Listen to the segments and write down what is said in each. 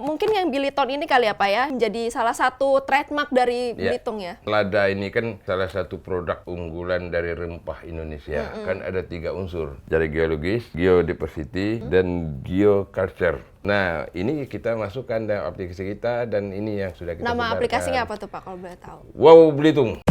mungkin yang Biliton ini kali ya Pak ya, menjadi salah satu trademark dari Belitung ya? Lada ini kan salah satu produk unggulan dari rempah Indonesia. Kan ada 3 unsur, dari geologis, geodiversity, dan geoculture. Nah, ini kita masukkan dalam aplikasi kita dan ini yang sudah kita Nama sebarkan. aplikasinya apa tuh Pak kalau boleh tahu? Wow Belitung.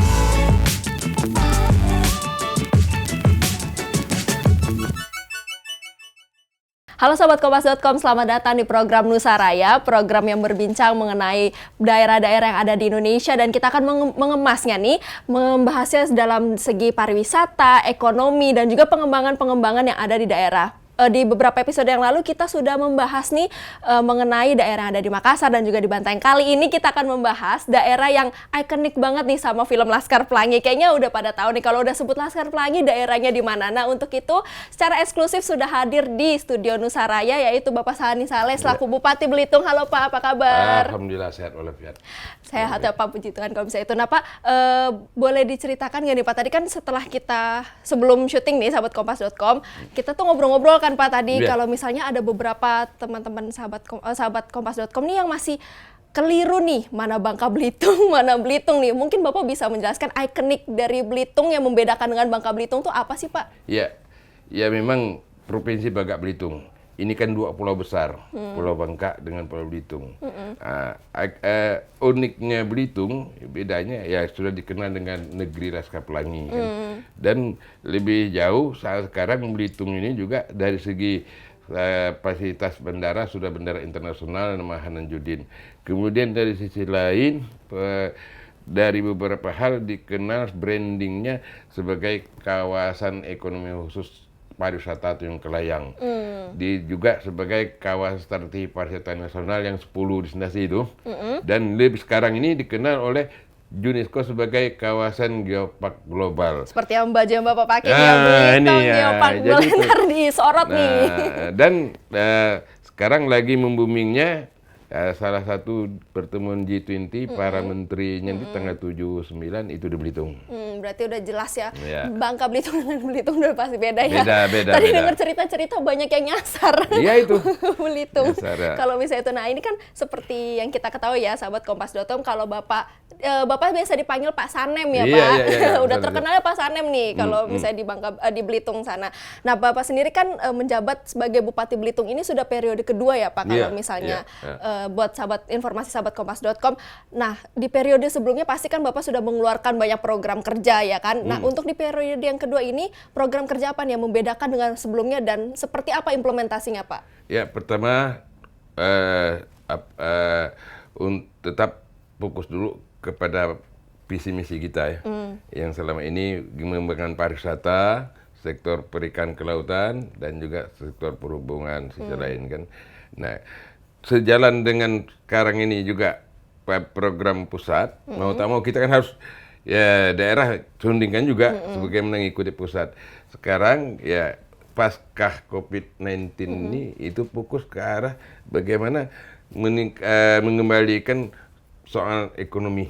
Halo Sobat Kompas.com, selamat datang di program Nusaraya, program yang berbincang mengenai daerah-daerah yang ada di Indonesia dan kita akan mengemasnya nih, membahasnya dalam segi pariwisata, ekonomi, dan juga pengembangan-pengembangan yang ada di daerah. Di beberapa episode yang lalu kita sudah membahas nih mengenai daerah yang ada di Makassar dan juga di Bantaeng. Kali ini kita akan membahas daerah yang ikonik banget nih sama film Laskar Pelangi. Kayaknya udah pada tahu nih kalau udah sebut Laskar Pelangi daerahnya di mana. Nah, untuk itu secara eksklusif sudah hadir di studio Nusaraya yaitu Bapak Sahani Saleh selaku Bupati Belitung. Halo Pak, apa kabar? Alhamdulillah sehat walafiat. Sehat ya Pak, puji Tuhan kalau misalnya itu. Nah Pak, boleh diceritakan nggak nih Pak, tadi kan setelah kita sebelum syuting nih sahabat Kompas.com, kita tuh ngobrol-ngobrol kan Pak tadi kalau misalnya ada beberapa teman-teman sahabat Kompas.com nih yang masih keliru nih, mana Bangka Belitung, mana Belitung nih. Mungkin Bapak bisa menjelaskan ikonik dari Belitung yang membedakan dengan Bangka Belitung tuh apa sih Pak? Ya memang Provinsi Bangka Belitung. Ini kan 2 pulau besar, Pulau Bangka dengan Pulau Belitung. Uniknya Belitung, bedanya ya sudah dikenal dengan negeri Laskar Pelangi. Kan? Dan lebih jauh saat sekarang Belitung ini juga dari segi fasilitas bandara sudah bandara internasional nama Hanan Judin. Kemudian dari sisi lain dari beberapa hal dikenal brandingnya sebagai kawasan ekonomi khusus pariwisata Tuyung Kelayang. Juga sebagai kawasan strategi pariwisata nasional yang 10 destinasi itu. Dan lebih sekarang ini dikenal oleh UNESCO sebagai kawasan geopark global. Seperti yang baju yang Bapak pakai yang Belitung geopark global disorot nih. Dan sekarang lagi memboomingnya salah satu pertemuan G20 para menterinya di tanggal 7-9 itu di Belitung. Berarti udah jelas ya. Bangka Belitung dengan Belitung udah pasti beda ya. Beda. Tadi dengar cerita-cerita banyak yang nyasar. Iya itu. Belitung. Ya. Kalau misalnya itu, nah ini kan seperti yang kita ketahui ya, sahabat Kompas.com, kalau Bapak biasa dipanggil Pak Sanem ya Pak. Iya, udah terkenalnya Pak Sanem nih kalau misalnya di Belitung sana. Nah Bapak sendiri kan menjabat sebagai Bupati Belitung ini sudah periode kedua ya Pak kalau misalnya. Buat informasi sahabat Kompas.com. Nah, di periode sebelumnya pasti kan Bapak sudah mengeluarkan banyak program kerja ya kan. Nah, untuk di periode yang kedua ini program kerja apa nih yang membedakan dengan sebelumnya dan seperti apa implementasinya Pak? Ya, pertama tetap fokus dulu kepada visi misi kita ya. Yang selama ini mengembangkan pariwisata, sektor perikan kelautan dan juga sektor perhubungan sisi lain kan. Nah, sejalan dengan sekarang ini juga program pusat, mau tak mau kita kan harus ya daerah sundingkan juga sebagai mengikuti pusat. Sekarang ya pasca COVID-19 ini itu fokus ke arah bagaimana mengembalikan soal ekonomi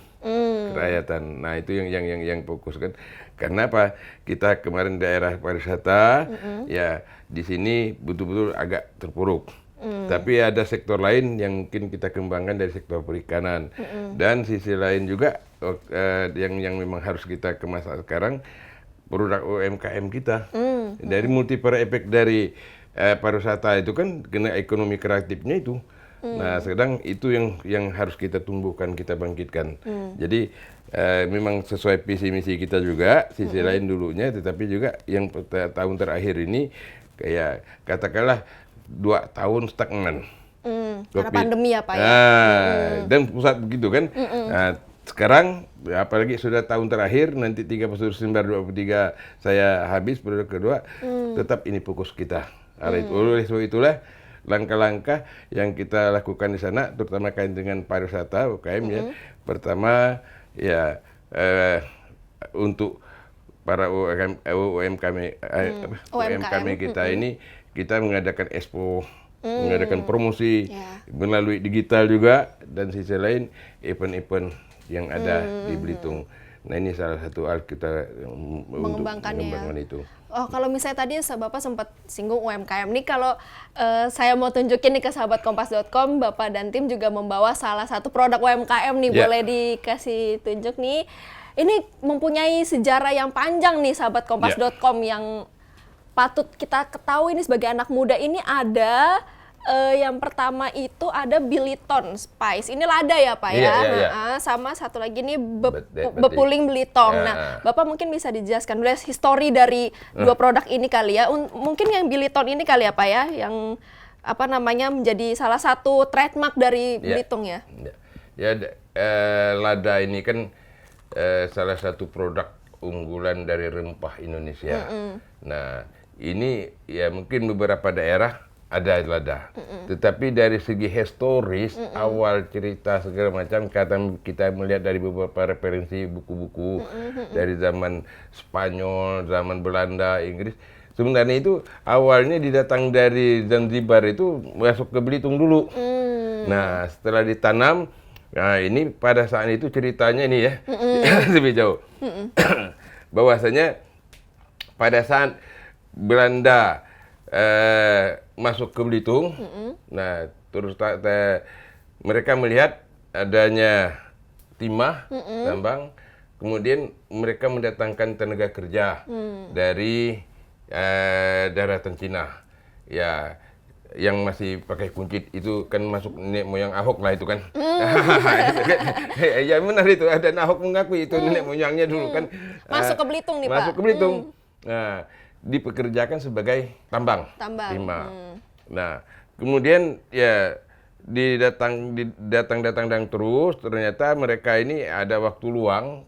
kerakyatan. Nah itu yang fokus kan. Karena apa? Kita kemarin daerah pariwisata ya di sini betul-betul agak terpuruk. Tapi ada sektor lain yang mungkin kita kembangkan dari sektor perikanan. Dan sisi lain juga yang memang harus kita kemas sekarang produk UMKM kita. Dari multiplier efek dari pariwisata itu kan kena ekonomi kreatifnya itu. Nah, sedang itu yang harus kita tumbuhkan, kita bangkitkan. Jadi memang sesuai visi misi kita juga, sisi lain dulunya, tetapi juga yang tahun terakhir ini kayak katakanlah 2 tahun stagnan. Karena pandemi ya Pak ya. Dan pusat begitu kan. Nah, sekarang apalagi sudah tahun terakhir, nanti 31 Desember 2023 saya habis periode kedua, tetap ini fokus kita. Oleh sebab itulah langkah-langkah yang kita lakukan di sana, terutama kait dengan pariwisata UKM ya. Pertama ya untuk para UMKM kita ini kita mengadakan expo, mengadakan promosi melalui digital juga, dan sisi lain event-event yang ada di Belitung. Nah ini salah satu hal kita Mengembangkannya untuk mengembangkan itu. Oh, kalau misalnya tadi Bapak sempat singgung UMKM nih, kalau saya mau tunjukin nih ke sahabatkompas.com, Bapak dan tim juga membawa salah satu produk UMKM nih, boleh dikasih tunjuk nih. Ini mempunyai sejarah yang panjang nih sahabatkompas.com yang patut kita ketahui nih sebagai anak muda. Ini ada yang pertama itu ada Biliton Spice. Ini lada ya Pak ya. Sama satu lagi nih bepuling Belitong. Nah, Bapak mungkin bisa dijelaskan dulu histori dari dua produk ini kali ya. Mungkin yang Biliton ini kali ya Pak ya, yang apa namanya menjadi salah satu trademark dari Belitung ya. Lada ini kan salah satu produk unggulan dari rempah Indonesia. Nah, ini ya mungkin beberapa daerah ada lada, tetapi dari segi historis awal cerita segala macam kita melihat dari beberapa referensi buku-buku dari zaman Spanyol, zaman Belanda, Inggris. Sebenarnya itu awalnya didatang dari Zanzibar itu masuk ke Belitung dulu. Nah setelah ditanam, nah ini pada saat itu ceritanya ini ya lebih jauh. Bahwasanya pada saat Belanda masuk ke Belitung, nah terus mereka melihat adanya timah tambang, kemudian mereka mendatangkan tenaga kerja dari daratan Cina, ya yang masih pakai kuncit itu kan masuk nenek moyang Ahok lah itu kan. Ya benar itu, dan Ahok mengakui itu nenek moyangnya dulu kan masuk ke Belitung nih Pak. Masuk ke Belitung. Nah dipekerjakan sebagai tambang. Timah. Nah, kemudian ya datang terus, ternyata mereka ini ada waktu luang,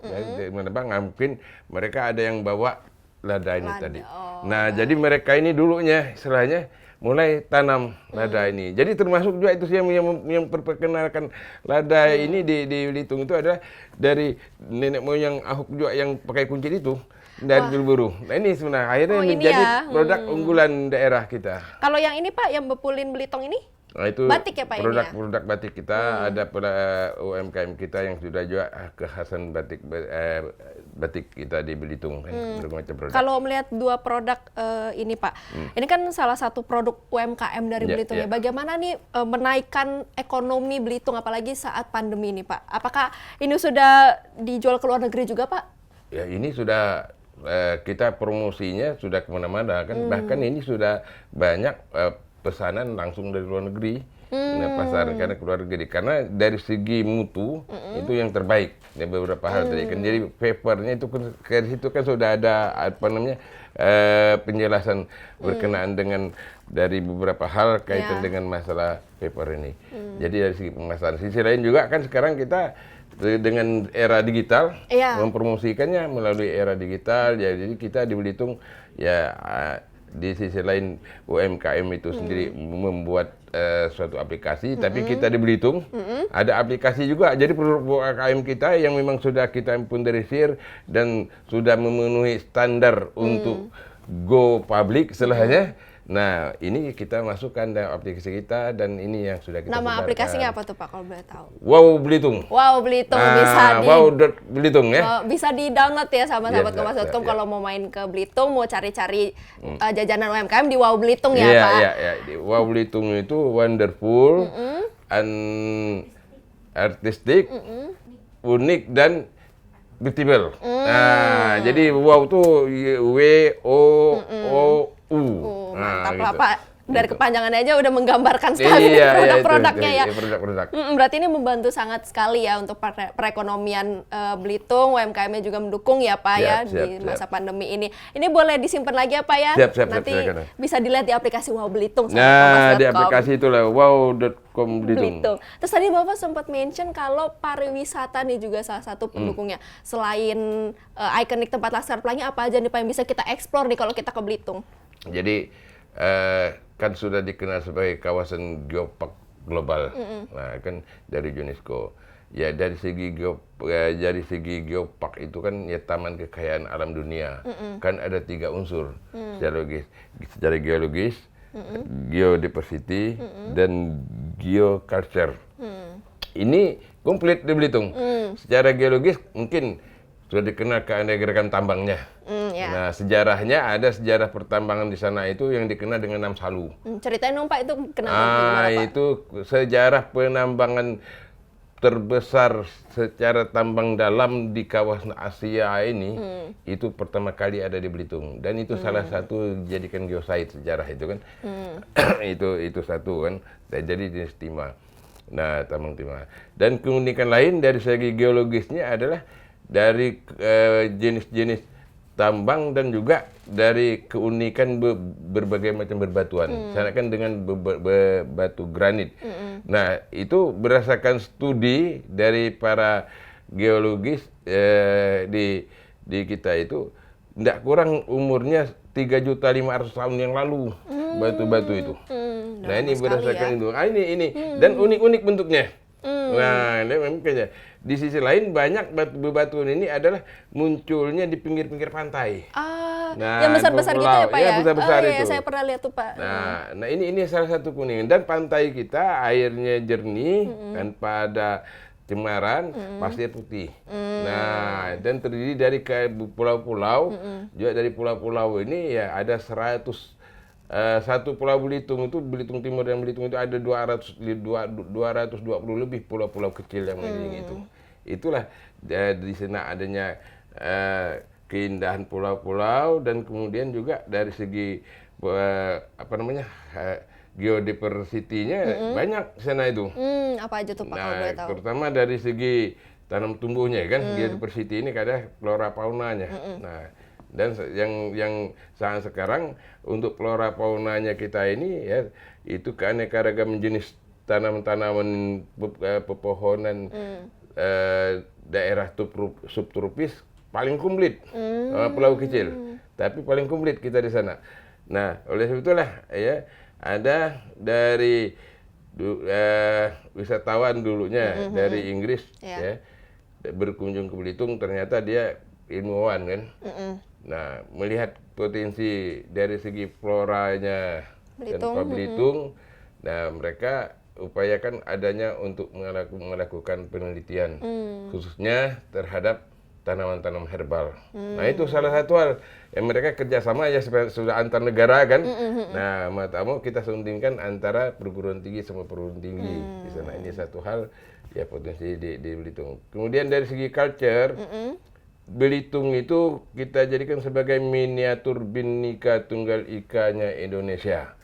mungkin mereka ada yang bawa lada ini tadi. Nah, jadi mereka ini dulunya istilahnya mulai tanam lada ini. Jadi termasuk juga itu yang memperkenalkan lada ini di Belitung itu adalah dari nenek moyang Ahok juga yang pakai kuncit itu. Dari Buru. Nah ini sebenarnya akhirnya menjadi produk unggulan daerah kita. Kalau yang ini Pak, yang bepulin Belitong ini? Nah, itu batik ya Pak ini ya? Produk batik kita, ada UMKM kita yang sudah juga kekhasan batik kita di Belitung. Bermacam produk. Kalau melihat dua produk ini Pak, ini kan salah satu produk UMKM dari Belitung ya. Bagaimana nih menaikkan ekonomi Belitung apalagi saat pandemi ini Pak? Apakah ini sudah dijual ke luar negeri juga Pak? Ya ini sudah kita promosinya sudah kemana-mana kan, bahkan ini sudah banyak pesanan langsung dari luar negeri, pasar karena ke luar negeri, karena dari segi mutu itu yang terbaik. Ya, beberapa hal tadi kan, jadi papernya itu ke situ kan sudah ada apa namanya penjelasan berkenaan dengan dari beberapa hal kaitan dengan masalah paper ini. Jadi dari segi pemasaran, sisi lain juga kan sekarang kita dengan era digital mempromosikannya melalui era digital. Jadi kita di Belitung ya di sisi lain UMKM itu sendiri membuat suatu aplikasi, tapi kita di Belitung ada aplikasi juga. Jadi produk UMKM kita yang memang sudah kita punderisir dan sudah memenuhi standar untuk go public istilahnya. Nah, ini kita masukkan dalam aplikasi kita dan ini yang sudah kita Nama aplikasinya apa tuh Pak kalau boleh tahu? Wow Belitung. Wow Belitung bisa Belitung ya. Bisa di-download ya sama sahabatkompas.com kalau mau main ke Belitung, mau cari-cari jajanan UMKM di Wow Belitung ya Pak. Iya. Di Wow Belitung itu wonderful, and artistic, unik dan beautiful. Nah, jadi wow tuh WOOU. Mantap lah Pak. Dari kepanjangannya aja udah menggambarkan sekali produk-produknya ya. Produk-produk. Berarti ini membantu sangat sekali ya untuk perekonomian Belitung, UMKM-nya juga mendukung ya Pak di masa pandemi ini. Ini boleh disimpan lagi ya Pak ya? Nanti bisa dilihat di aplikasi Wow Belitung. Nah, di aplikasi itulah wow.com Belitung. Terus tadi Bapak sempat mention kalau pariwisata nih juga salah satu pendukungnya. Selain ikonik tempat Laskar Pelangi, apa aja nih Pak yang bisa kita eksplor nih kalau kita ke Belitung? Jadi kan sudah dikenal sebagai kawasan geopark global, nah kan dari UNESCO. Ya dari segi geopark itu kan ya taman kekayaan alam dunia. Kan ada 3 unsur secara geologis, geodiversity, dan geoculture. Ini komplit di Belitung. Secara geologis mungkin sudah dikenal keanekaragaman tambangnya. Ya. Nah, sejarahnya ada sejarah pertambangan di sana itu yang dikenal dengan Namsalu. Ceritain dong Pak, itu kenapa gimana Pak? Itu sejarah penambangan terbesar secara tambang dalam di kawasan Asia ini, itu pertama kali ada di Belitung, dan itu salah satu dijadikan geosite sejarah itu kan. itu satu kan, jadi jenis timah. Nah, tambang timah. Dan keunikan lain dari segi geologisnya adalah dari jenis-jenis tambang dan juga dari keunikan berbagai macam berbatuan. Sana kan dengan batu granit. Nah, itu berdasarkan studi dari para geologis di kita itu, tidak kurang umurnya 3.500.000 tahun yang lalu batu-batu itu. Nah, ini berdasarkan itu. Ini dan unik-unik bentuknya. Nah, makanya di sisi lain banyak batu-batuan ini adalah munculnya di pinggir-pinggir pantai. Nah, yang besar-besar gitu ya Pak ya? Besar itu. Iya, saya pernah lihat tuh Pak. Nah ini salah satu kuningan, dan pantai kita airnya jernih tanpa ada cemaran, pasir putih. Nah, dan terdiri dari pulau-pulau, juga dari pulau-pulau ini ya ada satu pulau Belitung itu, Belitung Timur dan Belitung itu ada 220 lebih pulau-pulau kecil yang mengelilingi itu. Itulah di sana adanya keindahan pulau-pulau, dan kemudian juga dari segi geodiversity-nya banyak di sana itu. Apa aja tuh Pak kalau Nah, boleh tahu? terutama dari segi tanam tumbuhnya kan, geodiversity ini kadang flora faunanya. Nah, dan yang saat sekarang untuk flora faunanya kita ini ya, itu keanekaragaman jenis tanaman-tanaman pepohonan daerah subtropis paling komplit. Pulau kecil tapi paling komplit kita di sana. Nah, oleh sebab itulah ya, ada dari wisatawan dulunya dari Inggris ya, berkunjung ke Belitung, ternyata dia ilmuwan kan. Nah, melihat potensi dari segi floranya dan Belitung, nah mereka upayakan adanya untuk melakukan penelitian khususnya terhadap tanaman-tanaman herbal. Nah, itu salah satu hal yang mereka kerjasama ya, sudah antar negara kan. Nah, mau kita sundingkan antara perguruan tinggi sama perguruan tinggi di sana. Ini satu hal ya, potensi di Belitung. Kemudian dari segi culture, Belitung itu kita jadikan sebagai miniatur Bhinneka Tunggal Ika-nya Indonesia.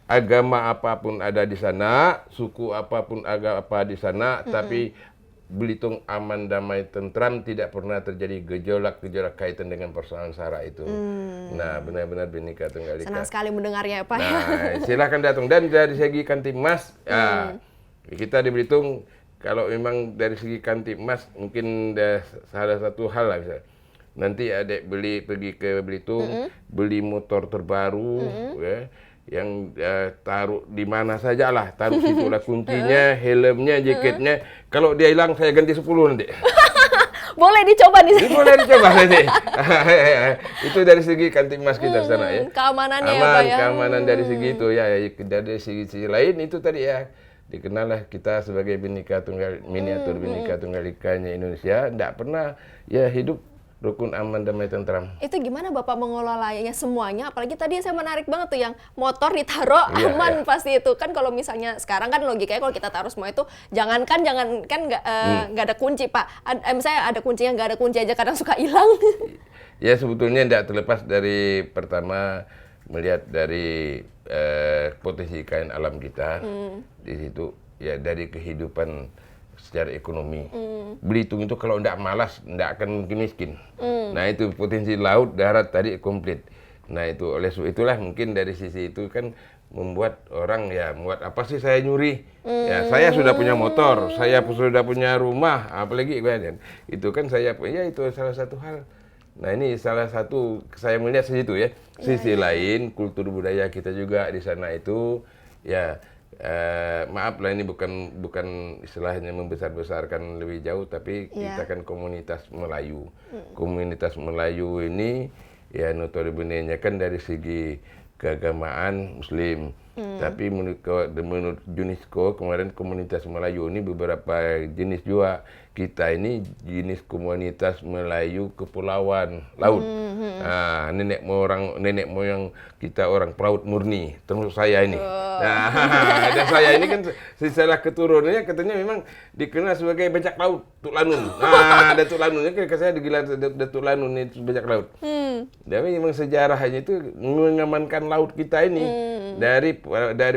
Agama apapun ada di sana, suku apapun apa di sana, tapi Belitung aman, damai, tentram, tidak pernah terjadi gejolak-gejolak kaitan dengan persoalan SARA itu. Nah, benar-benar Bhinneka Tunggal Ika. Senang sekali mendengarnya Pak. Nah, silakan datang. Dan dari segi Kamtibmas, kita di Belitung, kalau memang dari segi Kamtibmas mungkin salah satu hal lah bisa. Nanti adik pergi ke Belitung, beli motor terbaru, ya, yang taruh di mana saja lah, taruh situlah kuncinya, helmnya, jaketnya. Kalau dia hilang saya ganti 10 nanti. Boleh dicoba nih. Boleh dicoba nanti. Itu dari segi Kamtibmas kita sana ya. Keamanannya aman, ya Pak ya. Keamanan dari segi itu ya. Dari segi lain itu tadi ya, dikenallah kita sebagai miniatur Bhinneka Tunggal Ika-nya Indonesia. Tidak pernah ya hidup rukun, aman, damai, tentram. Itu gimana Bapak mengelolanya semuanya? Apalagi tadi saya menarik banget tuh yang motor ditaruh aman pasti itu. Kan kalau misalnya sekarang kan logikanya kalau kita taruh semua itu jangankan nggak ada kunci Pak. Misalnya ada kuncinya, nggak ada kunci aja kadang suka hilang. Ya sebetulnya tidak terlepas dari pertama melihat dari potensi kain alam kita di situ ya, dari kehidupan secara ekonomi. Belitung itu kalau tidak malas, tidak akan mungkin miskin. Nah, itu potensi laut, darat tadi komplit. Nah, itu oleh sebab itulah mungkin dari sisi itu kan membuat orang ya, membuat apa sih saya nyuri? Ya, saya sudah punya motor, saya sudah punya rumah, apalagi kan itu kan saya punya, itu salah satu hal. Nah, ini salah satu saya melihat situ ya. Sisi lain kultur budaya kita juga di sana itu ya. Maaf lah, ini bukan istilahnya membesar-besarkan lebih jauh, tapi kita kan komunitas Melayu. Komunitas Melayu ini ya notabene kan dari segi keagamaan Muslim, Tapi menurut UNESCO kemarin komunitas Melayu ini beberapa jenis juga. Kita ini jenis komunitas Melayu kepulauan laut. Nah, nenek moyang kita orang pelaut murni, termasuk saya ini. Nah, dan saya ini kan setelah keturunannya katanya memang dikenal sebagai bajak laut, Tuk Lanun. Nah, Datuk Lanunnya kan saya digelar Datuk Lanun itu bajak laut. Tapi memang sejarahnya itu mengamankan laut kita ini dari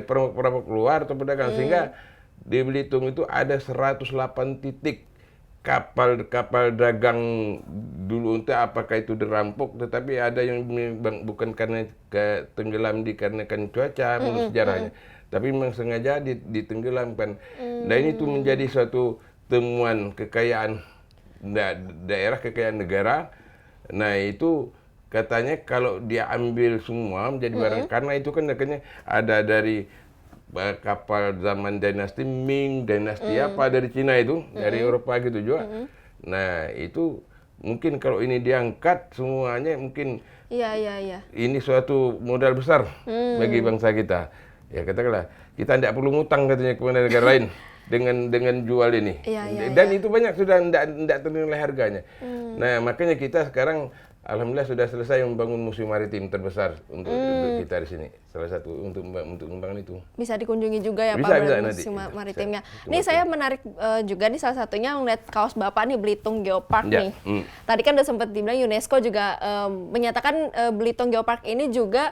perampok luar atau pedagang sehingga di Belitung itu ada 108 titik kapal dagang dulu entah apakah itu dirampok, tetapi ada yang bukan karena tenggelam dikarenakan cuaca menurut sejarahnya, tapi memang sengaja ditenggelamkan. Dan itu menjadi suatu temuan kekayaan daerah, kekayaan negara. Nah itu katanya kalau dia ambil semua menjadi barang, karena itu kan katanya ada dari kapal zaman dinasti Ming, dinasti apa dari Cina itu, dari Eropa gitu juga. Nah itu mungkin kalau ini diangkat semuanya mungkin ini suatu modal besar bagi bangsa kita. Ya katakanlah kita tidak perlu ngutang katanya kepada negara lain dengan jual ini. Dan itu banyak sudah tidak ternilai harganya. Nah makanya kita sekarang alhamdulillah sudah selesai membangun museum maritim terbesar untuk kita di sini. Salah satu untuk membangun itu. Bisa dikunjungi juga ya bisa, Pak, museum maritimnya. Nih saya menarik juga nih salah satunya melihat kaos Bapak nih Belitung Geopark nih. Tadi kan udah sempat dibilang UNESCO juga menyatakan Belitung Geopark ini juga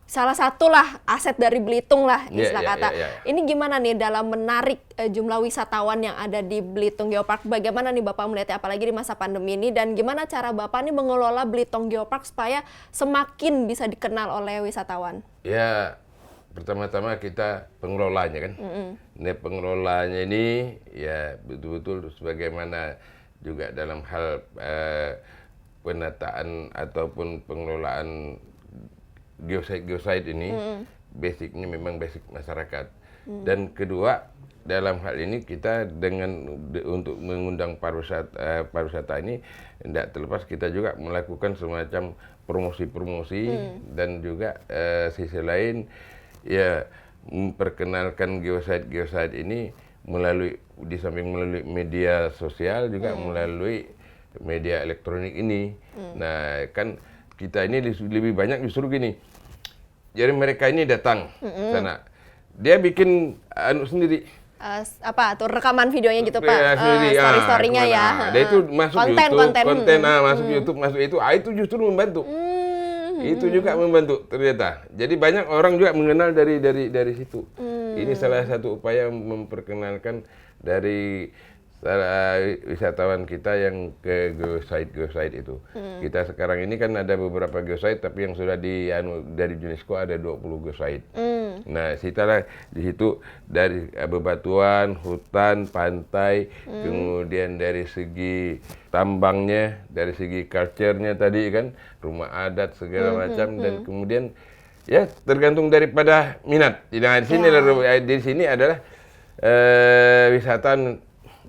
salah satu lah aset dari Belitung lah istilah kata. Ini gimana nih dalam menarik jumlah wisatawan yang ada di Belitung Geopark? Bagaimana nih Bapak melihatnya apalagi di masa pandemi ini, dan gimana cara Bapak nih mengelola Belitung Geopark supaya semakin bisa dikenal oleh wisatawan? Ya, pertama-tama kita pengelolanya kan. Nah, pengelolanya ini ya betul-betul sebagaimana juga dalam hal penataan ataupun pengelolaan geosite ini basicnya memang basic masyarakat. Dan kedua dalam hal ini kita untuk mengundang pariwisata ini tidak terlepas kita juga melakukan semacam promosi dan juga sisi lain ya memperkenalkan geosite ini di samping melalui media sosial juga melalui media elektronik ini. Nah kan kita ini lebih banyak justru gini. Jadi mereka ini datang sana, dia bikin sendiri. Apa tuh rekaman videonya gitu Pak? Story-storynya ya. Dia itu masuk konten masuk YouTube, masuk itu justru membantu. Itu juga membantu ternyata. Jadi banyak orang juga mengenal dari situ. Ini salah satu upaya memperkenalkan dari wisatawan kita yang ke geosite itu. Kita sekarang ini kan ada beberapa geosite, tapi yang sudah dari UNESCO ada 20 geosite. Nah, setelah di situ dari bebatuan, hutan, pantai, kemudian dari segi tambangnya, dari segi culture-nya tadi kan, rumah adat segala macam, dan kemudian ya tergantung daripada minat. Nah, di sini adalah wisatawan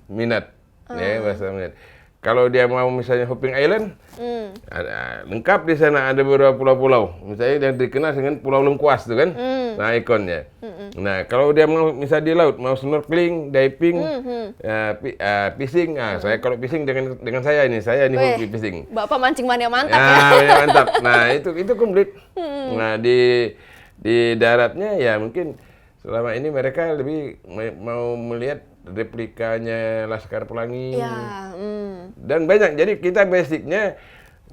minat, bahasa minat. Kalau dia mau misalnya Hopping Island, lengkap di sana ada beberapa pulau-pulau. Misalnya yang dikenal dengan Pulau Lengkuas itu kan, nah ikonnya. Nah kalau dia mau misalnya di laut, mau snorkeling, diving, fishing. Nah saya kalau fishing dengan saya ini hobi fishing. Bapak mancing mania mantap ya. Mantap. Nah itu komplit. Nah di daratnya ya mungkin selama ini mereka lebih mau melihat replikanya Laskar Pelangi dan banyak. Jadi kita basicnya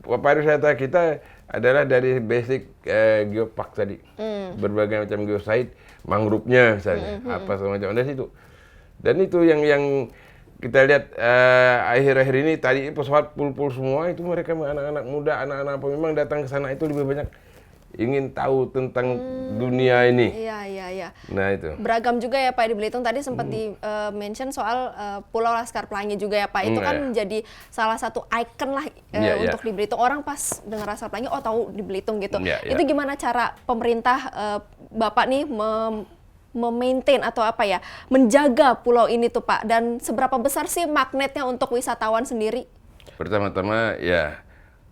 pariwisata kita adalah dari basic geopark tadi, berbagai macam geosite, mangrove-nya misalnya, apa semacam dari situ. Dan itu yang kita lihat akhir-akhir ini tadi pesawat full semua itu mereka anak-anak muda, anak-anak apa memang datang ke sana itu lebih banyak ingin tahu tentang dunia ini. Iya. Nah itu. Beragam juga ya Pak di Belitung. Tadi sempat di-mention soal Pulau Laskar Pelangi juga ya Pak. Itu kan menjadi salah satu ikon lah untuk di Belitung. Orang pas dengar Laskar Pelangi, tahu di Belitung gitu. Itu gimana cara pemerintah Bapak nih memaintain atau menjaga pulau ini tuh Pak? Dan seberapa besar sih magnetnya untuk wisatawan sendiri? Pertama-tama ya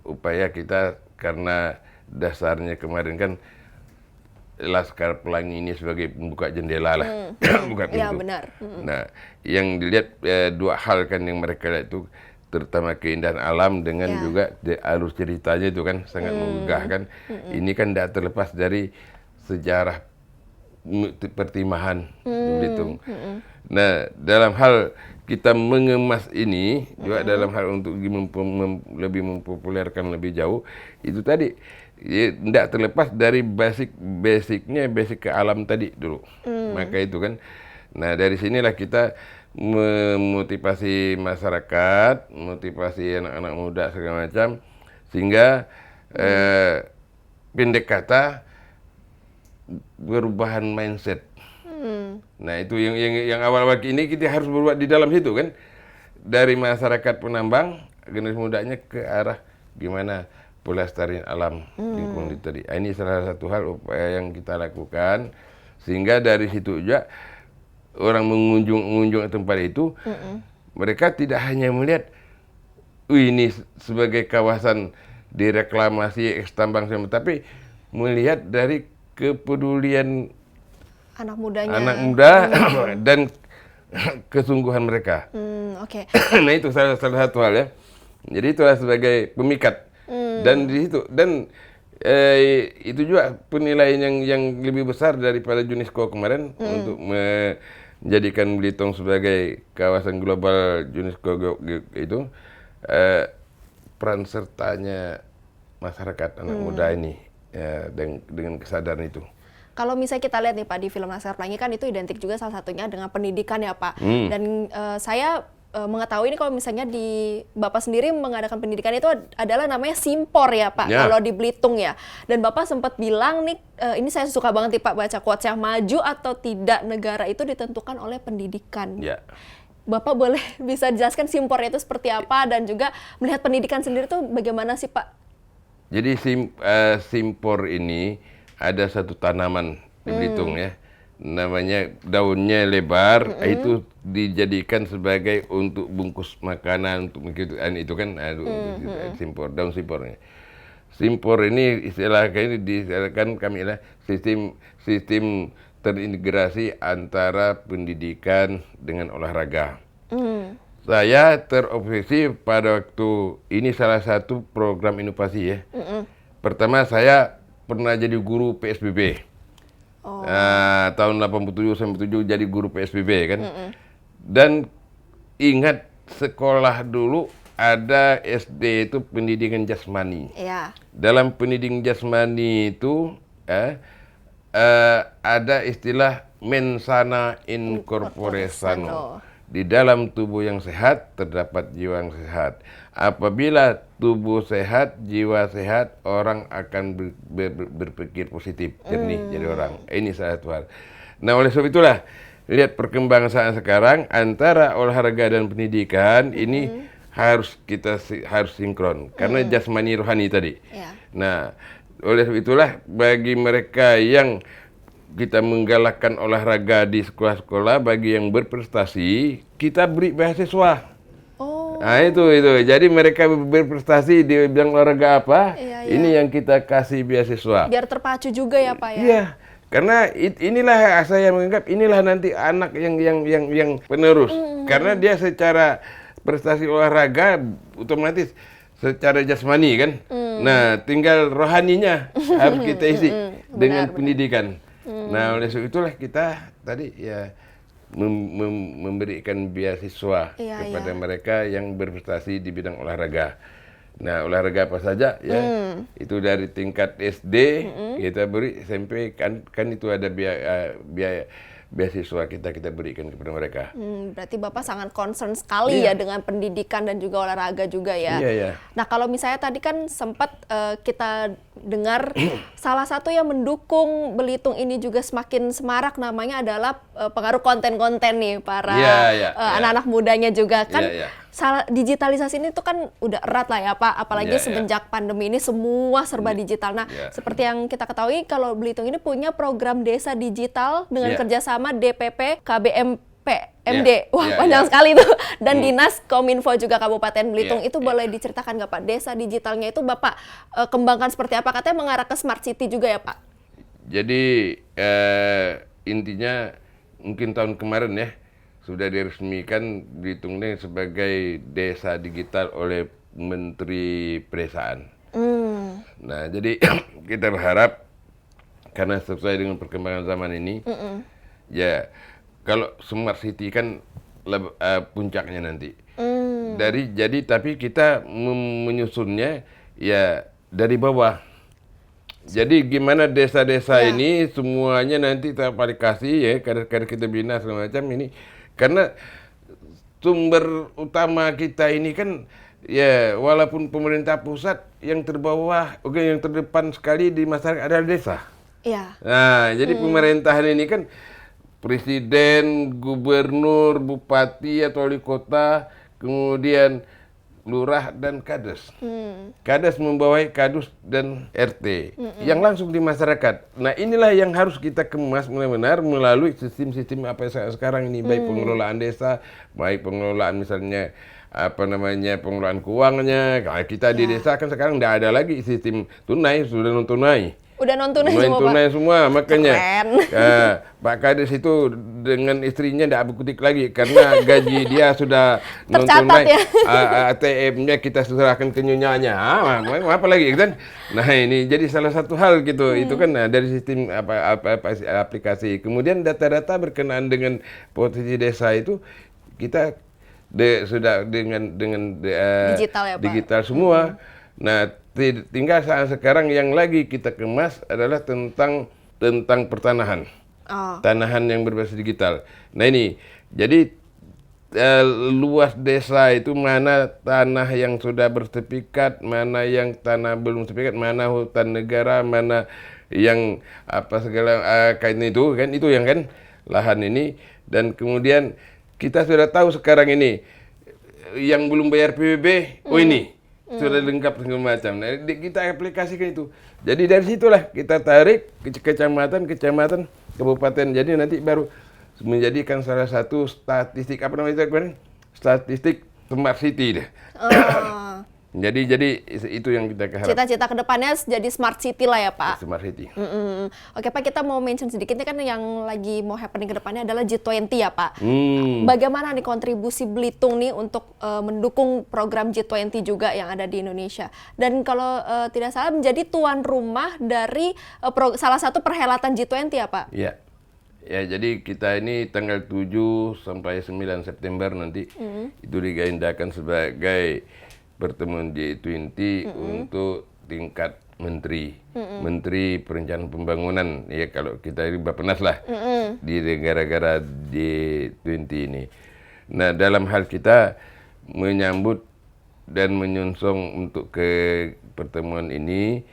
upaya kita karena dasarnya kemarin kan Laskar Pelangi ini sebagai pembuka jendela lah, buka pintu. Ya benar. Nah, yang dilihat dua hal kan yang mereka lihat itu, terutama keindahan alam dengan juga alur ceritanya itu kan sangat menggugah kan. Ini kan tidak terlepas dari sejarah pertimahan di Belitung. Nah, dalam hal kita mengemas ini juga dalam hal untuk lebih mempopulerkan lebih jauh, itu tadi tidak terlepas dari basic ke alam tadi dulu. Maka itu kan. Nah, dari sinilah kita memotivasi masyarakat, motivasi anak-anak muda segala macam, sehingga pendek kata perubahan mindset. Nah, itu yang awal-awal ini kita harus berbuat di dalam situ kan, dari masyarakat penambang generasi mudanya ke arah gimana pelestarian alam lingkungan itu tadi. Ini salah satu hal upaya yang kita lakukan, sehingga dari situ juga orang mengunjung tempat itu, mereka tidak hanya melihat ini sebagai kawasan direklamasi ekstambang, tapi melihat dari kepedulian anak mudanya, anak muda dan kesungguhan mereka. Oke. Nah, itu salah satu hal ya. Jadi itulah sebagai pemikat. Dan di situ itu juga penilaian yang lebih besar daripada UNESCO kemarin untuk menjadikan Belitung sebagai kawasan global UNESCO itu, peran sertanya masyarakat anak muda ini dengan kesadaran itu. Kalau misalnya kita lihat nih Pak di film Laskar Pelangi kan itu identik juga salah satunya dengan pendidikan ya Pak. Dan saya mengetahui ini kalau misalnya di Bapak sendiri mengadakan pendidikan itu adalah namanya Simpor ya Pak, kalau di Belitung ya. Dan Bapak sempat bilang nih, ini saya suka banget nih Pak baca quotes yang maju atau tidak negara itu ditentukan oleh pendidikan. Bapak boleh bisa jelaskan Simpor itu seperti apa dan juga melihat pendidikan sendiri itu bagaimana sih Pak? Jadi Simpor ini ada satu tanaman di Belitung ya. Namanya daunnya lebar, itu dijadikan sebagai untuk bungkus makanan, untuk itu kan simpor, daun simpornya. Simpor ini istilahkan kami lah sistem terintegrasi antara pendidikan dengan olahraga. Saya terobsesi pada waktu ini salah satu program inovasi ya. Pertama saya pernah jadi guru PSBB. Tahun 87 sampai 7 jadi guru PSBB kan. Dan ingat sekolah dulu ada SD itu pendidikan jasmani. Dalam pendidikan jasmani itu ada istilah mensana in corpore sano. Di dalam tubuh yang sehat terdapat jiwa yang sehat. Apabila tubuh sehat, jiwa sehat, orang akan berpikir positif, jernih jadi orang. Ini salah satu hal. Nah, oleh sebab itulah lihat perkembangan saat sekarang antara olahraga dan pendidikan ini harus sinkron karena jasmani rohani tadi. Nah, oleh sebab itulah bagi mereka yang kita menggalakkan olahraga di sekolah-sekolah, bagi yang berprestasi kita beri beasiswa. Nah itu. Jadi mereka berprestasi di bidang olahraga apa? Ini yang kita kasih beasiswa. Biar terpacu juga ya Pak ya. Iya. Karena inilah saya menganggap inilah nanti anak yang penerus. Karena dia secara prestasi olahraga otomatis secara jasmani kan. Nah, tinggal rohaninya harus kita isi dengan pendidikan. Nah, oleh sebab itulah kita tadi ya memberikan beasiswa kepada mereka yang berprestasi di bidang olahraga. Nah, olahraga apa saja ya? Itu dari tingkat SD kita beri, SMP kan itu ada biaya beasiswa kita berikan kepada mereka. Berarti Bapak sangat concern sekali ya dengan pendidikan dan juga olahraga juga ya. Nah, kalau misalnya tadi kan sempat kita dengar salah satu yang mendukung Belitung ini juga semakin semarak namanya adalah pengaruh konten-konten nih para anak-anak mudanya juga kan. Digitalisasi ini tuh kan udah erat lah ya Pak, apalagi semenjak pandemi ini semua serba digital. Nah, seperti yang kita ketahui kalau Belitung ini punya program desa digital dengan kerjasama DPP, KBMP, MD. Panjang sekali tuh. Dan Dinas Kominfo juga Kabupaten Belitung. Itu boleh diceritakan nggak Pak, desa digitalnya itu Bapak kembangkan seperti apa? Katanya mengarah ke smart city juga ya Pak? Jadi intinya mungkin tahun kemarin ya sudah diresmikan Belitung ini sebagai desa digital oleh Menteri Pedesaan. Nah, jadi kita berharap karena sesuai dengan perkembangan zaman ini, ya kalau smart city kan puncaknya nanti. Tapi kita menyusunnya ya dari bawah. Jadi gimana desa-desa ini semuanya nanti teraplikasi ya, kader-kader kita bina segala macam ini. Karena sumber utama kita ini kan ya walaupun pemerintah pusat yang terbawah, yang terdepan sekali di masyarakat adalah desa. Iya. Nah, jadi pemerintahan ini kan presiden, gubernur, bupati atau wali kota, kemudian lurah dan kades. Kades membawai kadus dan RT yang langsung di masyarakat. Nah, inilah yang harus kita kemas benar-benar melalui sistem-sistem apa sekarang ini, baik pengelolaan desa, baik pengelolaan misalnya pengelolaan keuangannya. Kalau kita di desa kan sekarang tidak ada lagi sistem tunai, sudah non tunai. Udah nonton semua, tunai Pak. semua, makanya Pak Kades itu dengan istrinya tidak berkutik lagi karena gaji dia sudah non tunai. Ya. ATM-nya kita serahkan ke nyonyanya. Apa lagi kan? Nah, ini jadi salah satu hal gitu. Itu kan dari sistem aplikasi. Kemudian data-data berkenaan dengan posisi desa itu kita sudah dengan digital ya, Pak. Digital semua. Nah, tinggal saat sekarang yang lagi kita kemas adalah tentang pertanahan. Tanahan yang berbasis digital. Nah, ini jadi luas desa itu mana tanah yang sudah bersertifikat, mana yang tanah belum sertifikat, mana hutan negara, mana yang segala kain itu kan, itu yang kan lahan ini. Dan kemudian kita sudah tahu sekarang ini yang belum bayar PBB, ini sudah lengkap segala macam. Nah, kita aplikasikan itu. Jadi dari situlah kita tarik ke kecamatan, kabupaten. Jadi nanti baru menjadikan salah satu statistik statistik smart city deh. Jadi itu yang kita harapkan. Cita-cita kedepannya jadi smart city lah ya, Pak. Smart city. Oke, Pak, kita mau mention sedikit ini kan yang lagi mau happening kedepannya adalah G20 ya, Pak. Bagaimana nih kontribusi Belitung nih untuk mendukung program G20 juga yang ada di Indonesia? Dan kalau tidak salah menjadi tuan rumah dari salah satu perhelatan G20 ya, Pak? Iya. Ya, jadi kita ini tanggal 7 sampai 9 September nanti itu diagendakan sebagai pertemuan G20 untuk tingkat menteri, menteri perencanaan pembangunan. Ya, kalau kita ini Bappenas lah di negara-negara G20 ini. Nah, dalam hal kita menyambut dan menyongsong untuk ke pertemuan ini,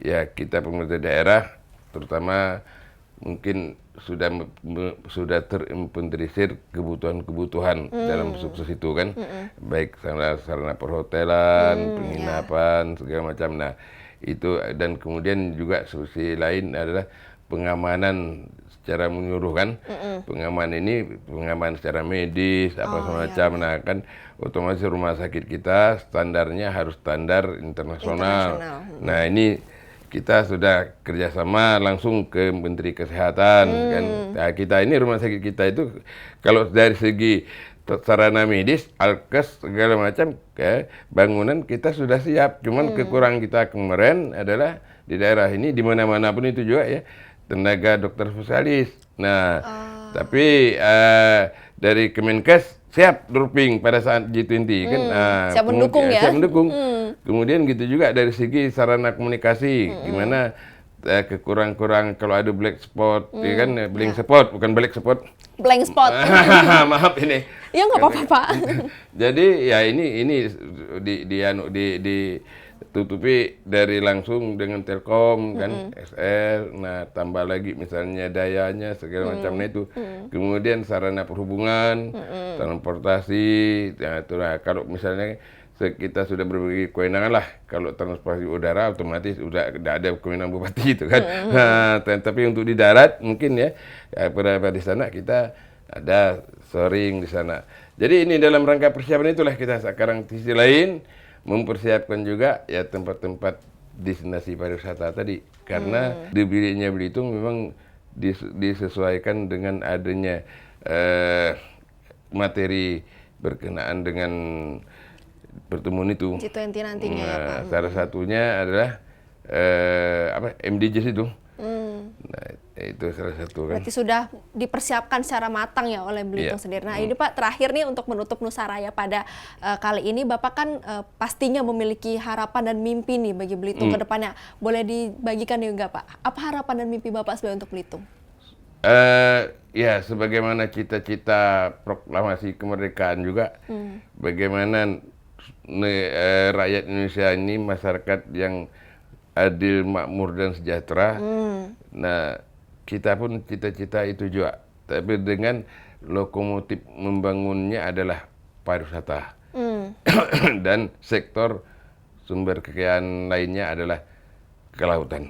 ya kita pemerintah daerah terutama mungkin sudah terinventarisir kebutuhan dalam sukses itu kan, baik sarana perhotelan, penginapan, segala macam. Nah, itu dan kemudian juga solusi lain adalah pengamanan secara menyeluruh kan, pengamanan secara medis apa semacam. Nah, kan otomatis rumah sakit kita standarnya harus standar internasional. Nah, ini kita sudah kerjasama langsung ke Menteri Kesehatan kan. Nah, kita ini rumah sakit kita itu kalau dari segi sarana medis, alkes segala macam, bangunan kita sudah siap. Cuman kekurangan kita kemarin adalah di daerah ini di mana-mana pun itu juga ya tenaga dokter spesialis. Nah, tapi dari Kemenkes siap dropping pada saat G20 kan. Siap mendukung ya. Siap mendukung. Kemudian gitu juga dari segi sarana komunikasi, gimana kekurang-kurang kalau ada black spot, ya kan, blank spot, bukan black spot. Blank spot. Maaf ini. Ya nggak apa-apa, Pak. Jadi ya ini ditutupi dari langsung dengan Telkom kan, XL, nah tambah lagi misalnya dayanya segala macamnya itu. Kemudian sarana perhubungan, transportasi, nah, kalau misalnya kita sudah berbagi kewenangan lah, kalau transportasi udara otomatis udah ada kewenangan bupati itu kan. Nah, tapi untuk di darat mungkin ya pada di sana kita ada soring di sana. Jadi ini dalam rangka persiapan itulah kita sekarang di sisi lain mempersiapkan juga ya tempat-tempat destinasi pariwisata tadi. Karena dipilihnya Belitung memang disesuaikan dengan adanya materi berkenaan dengan pertemuan itu. G20 nantinya ya Pak. Salah satunya adalah MDGs itu. Nah, itu salah satu kan. Berarti sudah dipersiapkan secara matang ya oleh Belitung sendiri. Nah ini Pak, terakhir nih untuk menutup Nusaraya pada kali ini, Bapak kan pastinya memiliki harapan dan mimpi nih bagi Belitung ke depannya. Boleh dibagikan juga Pak, apa harapan dan mimpi Bapak sebagai untuk Belitung? Ya, sebagaimana cita-cita proklamasi kemerdekaan juga, bagaimana rakyat Indonesia ini masyarakat yang adil, makmur, dan sejahtera. Nah, kita pun cita-cita itu juga. Tapi dengan lokomotif membangunnya adalah pariwisata. Dan sektor sumber kekayaan lainnya adalah kelautan.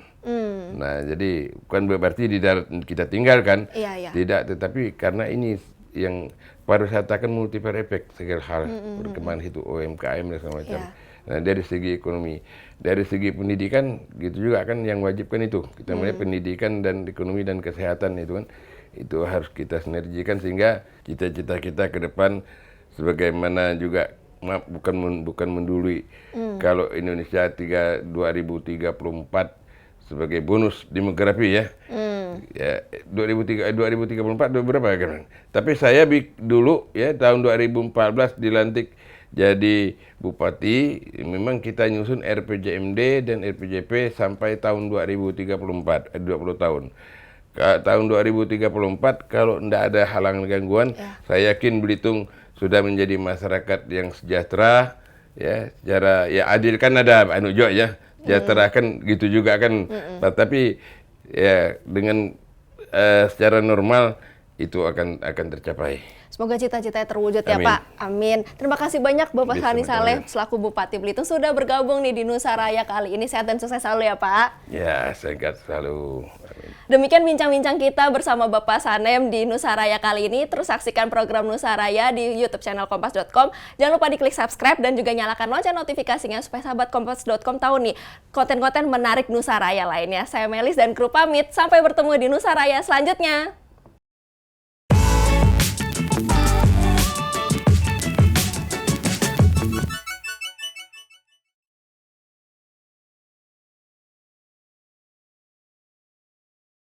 Nah, jadi bukan berarti di darat kita tinggalkan. Tidak, tetapi karena ini yang pariwisata kan multiplier effect segala hal. Berkembang itu UMKM dan segala macam. Nah, dari segi ekonomi, dari segi pendidikan gitu juga kan yang wajib kan itu. Kita melihat pendidikan dan ekonomi dan kesehatan itu kan, itu harus kita sinergikan sehingga cita-cita kita ke depan sebagaimana juga bukan mendului kalau Indonesia 2034 sebagai bonus demografi ya. Ya 2034 berapa kan? Tapi saya dulu ya tahun 2014 dilantik jadi bupati, memang kita nyusun RPJMD dan RPJP sampai tahun 2034, 20 tahun. Tahun 2034 kalau tidak ada halangan gangguan, saya yakin Belitung sudah menjadi masyarakat yang sejahtera, ya, secara ya adil kan ada juga ya, sejahtera kan gitu juga kan, tapi ya dengan secara normal itu akan tercapai. Semoga cita-citanya terwujud ya Pak. Amin. Terima kasih banyak Bapak Hani Saleh selaku Bupati Belitung sudah bergabung nih di Nusaraya kali ini. Sehat dan sukses selalu ya Pak. Ya, sehat selalu. Amin. Demikian bincang-bincang kita bersama Bapak Sanem di Nusaraya kali ini. Terus saksikan program Nusaraya di YouTube channel kompas.com. Jangan lupa diklik subscribe dan juga nyalakan lonceng notifikasinya supaya sahabat kompas.com tahu nih konten-konten menarik Nusaraya lainnya. Saya Melis dan kru pamit. Sampai bertemu di Nusaraya selanjutnya.